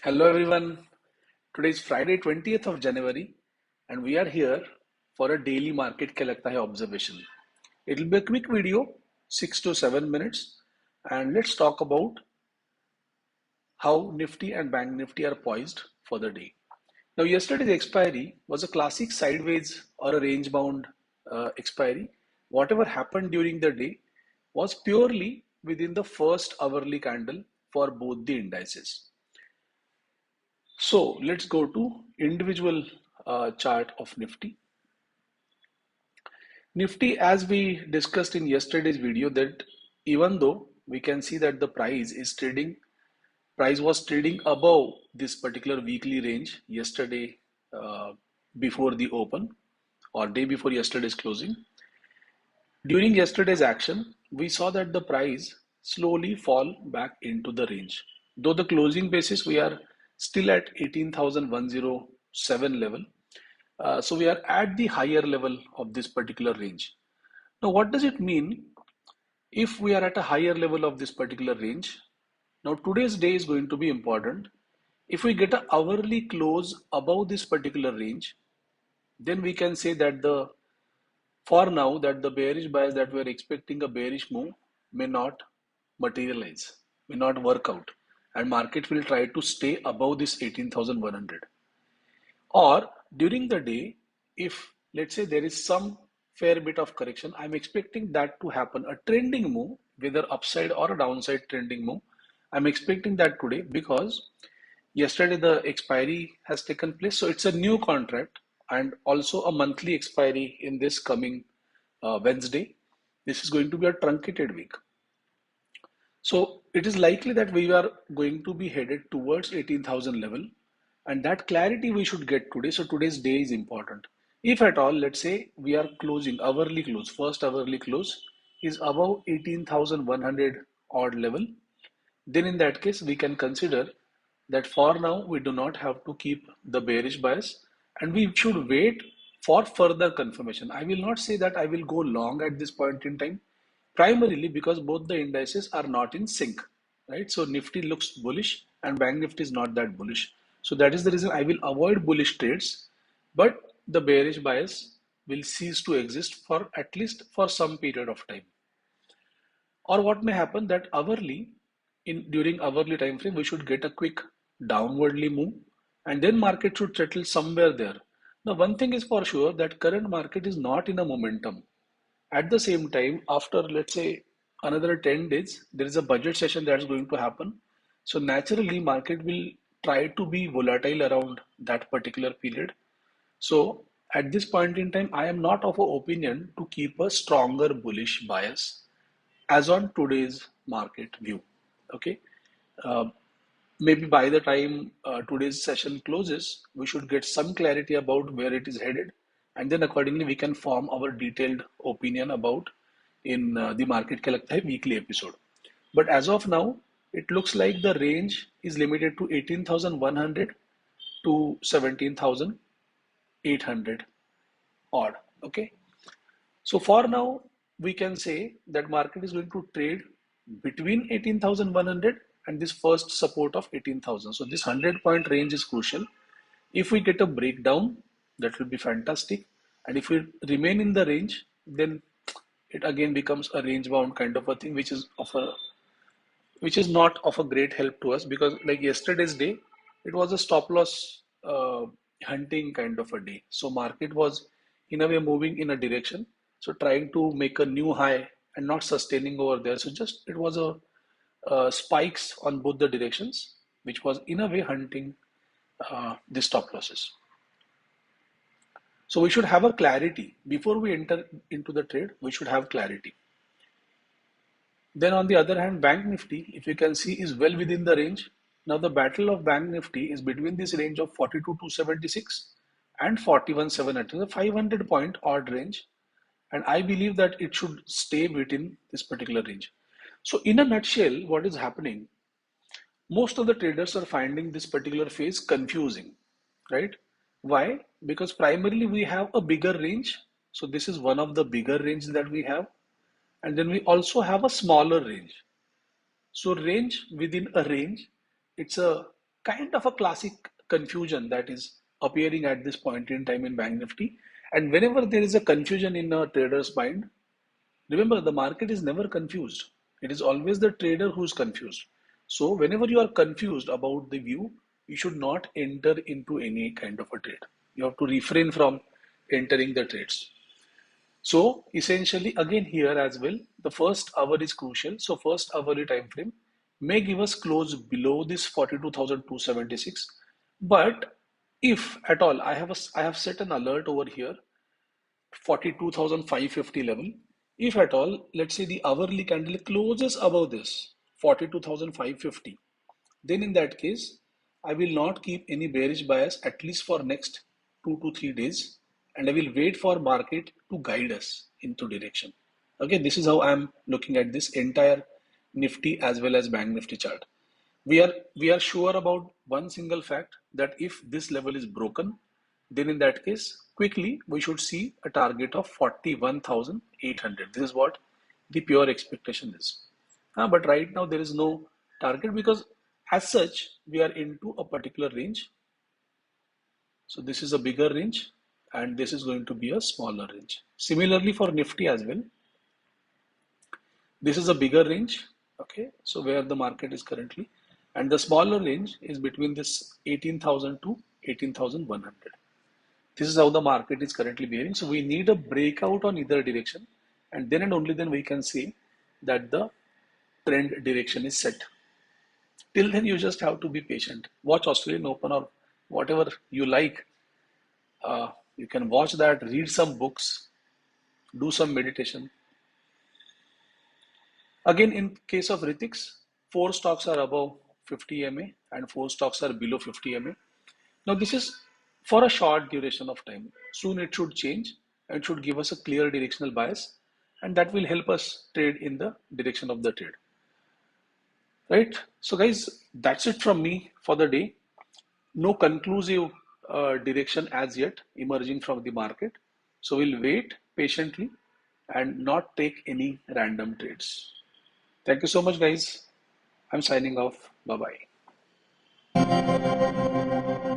Hello everyone. Today is Friday 20th of January and we are here for a daily market Kya Lagta Hai observation. It will be a quick video, 6 to 7 minutes, and let's talk about how Nifty and Bank Nifty are poised for the day. Now yesterday's expiry was a classic sideways or a range bound expiry. Whatever happened during the day was purely within the first hourly candle for both the indices. So let's go to individual chart of Nifty. Nifty, as we discussed in yesterday's video, that even though we can see that the price was trading above this particular weekly range yesterday uh, before the open or day before yesterday's closing. During yesterday's action, we saw that the price slowly fall back into the range. Though the closing basis, we are still at 18,107 level. So we are at the higher level of this particular range. Now, what does it mean if we are at a higher level of this particular range? Now, today's day is going to be important. If we get an hourly close above this particular range, then we can say that for now, that the bearish bias that we are expecting a bearish move may not materialize, may not work out, and market will try to stay above this 18,100. Or during the day, if let's say there is some fair bit of correction, I'm expecting that to happen. A trending move, whether upside or a downside trending move, I'm expecting that today because yesterday the expiry has taken place. So it's a new contract and also a monthly expiry in this coming Wednesday. This is going to be a truncated week. So it is likely that we are going to be headed towards 18,000 level, and that clarity we should get today. So today's day is important. If at all, let's say we are closing hourly close, first hourly close is above 18,100 odd level, then in that case we can consider that for now we do not have to keep the bearish bias and we should wait for further confirmation. I will not say that I will go long at this point in time, primarily because both the indices are not in sync, right? So Nifty looks bullish and Bank Nifty is not that bullish. So that is the reason I will avoid bullish trades, but the bearish bias will cease to exist for at least for some period of time. Or what may happen that hourly, in during hourly time frame, we should get a quick downwardly move, and then market should settle somewhere there. Now, one thing is for sure that current market is not in a momentum. At the same time, after let's say another 10 days, there is a budget session that's going to happen. So naturally, market will try to be volatile around that particular period. So at this point in time, I am not of a opinion to keep a stronger bullish bias as on today's market view. Okay. Uh, Maybe by the time today's session closes, we should get some clarity about where it is headed, and then accordingly we can form our detailed opinion about in the Market Kya Lagta Hai weekly episode. But as of now, it looks like the range is limited to 18,100 to 17,800 odd. Okay. So for now, we can say that market is going to trade between 18,100 and this first support of 18,000. So this 100-point range is crucial. If we get a breakdown, that will be fantastic. And if we remain in the range, then it again becomes a range bound kind of a thing, which is not of a great help to us because like yesterday's day, it was a stop loss hunting kind of a day. So market was in a way moving in a direction. So trying to make a new high and not sustaining over there. So just it was a spikes on both the directions, which was in a way hunting the stop losses. So we should have a clarity before we enter into the trade. We should have clarity. Then on the other hand, Bank Nifty, if you can see, is well within the range. Now the battle of Bank Nifty is between this range of 42,276 and 41,700, a 500-point odd range. And I believe that it should stay within this particular range. So in a nutshell, what is happening? Most of the traders are finding this particular phase confusing, right? Why? Because primarily we have a bigger range. So this is one of the bigger range that we have. And then we also have a smaller range. So range within a range, it's a kind of a classic confusion that is appearing at this point in time in Bank Nifty. And whenever there is a confusion in a trader's mind, remember the market is never confused. It is always the trader who's confused. So whenever you are confused about the view, you should not enter into any kind of a trade. You have to refrain from entering the trades. So essentially, again here as well, the first hour is crucial. So first hourly time frame may give us close below this 42,276. But if at all, I have set an alert over here, 42,550 level. If at all, let's say the hourly candle closes above this 42,550, then in that case, I will not keep any bearish bias at least for next 2 to 3 days, and I will wait for market to guide us into direction. Okay, this is how I'm looking at this entire Nifty as well as Bank Nifty chart. We are sure about one single fact, that if this level is broken, then in that case, quickly we should see a target of 41,800. This is what the pure expectation is. But right now there is no target, because as such we are into a particular range. So this is a bigger range and this is going to be a smaller range. Similarly for Nifty as well, this is a bigger range, okay, so where the market is currently, and the smaller range is between this 18,000 to 18,100. This is how the market is currently behaving. So we need a breakout on either direction, and then and only then we can say that the trend direction is set. Till then, you just have to be patient. Watch Australian Open or whatever you like. You can watch that, read some books, do some meditation. Again, in case of Ritix, four stocks are above 50 MA and four stocks are below 50 MA. Now, this is for a short duration of time. Soon it should change and should give us a clear directional bias, and that will help us trade in the direction of the trade. Right? So, guys, that's it from me for the day. No conclusive direction as yet emerging from the market. So, we'll wait patiently and not take any random trades. Thank you so much, guys. I'm signing off. Bye bye.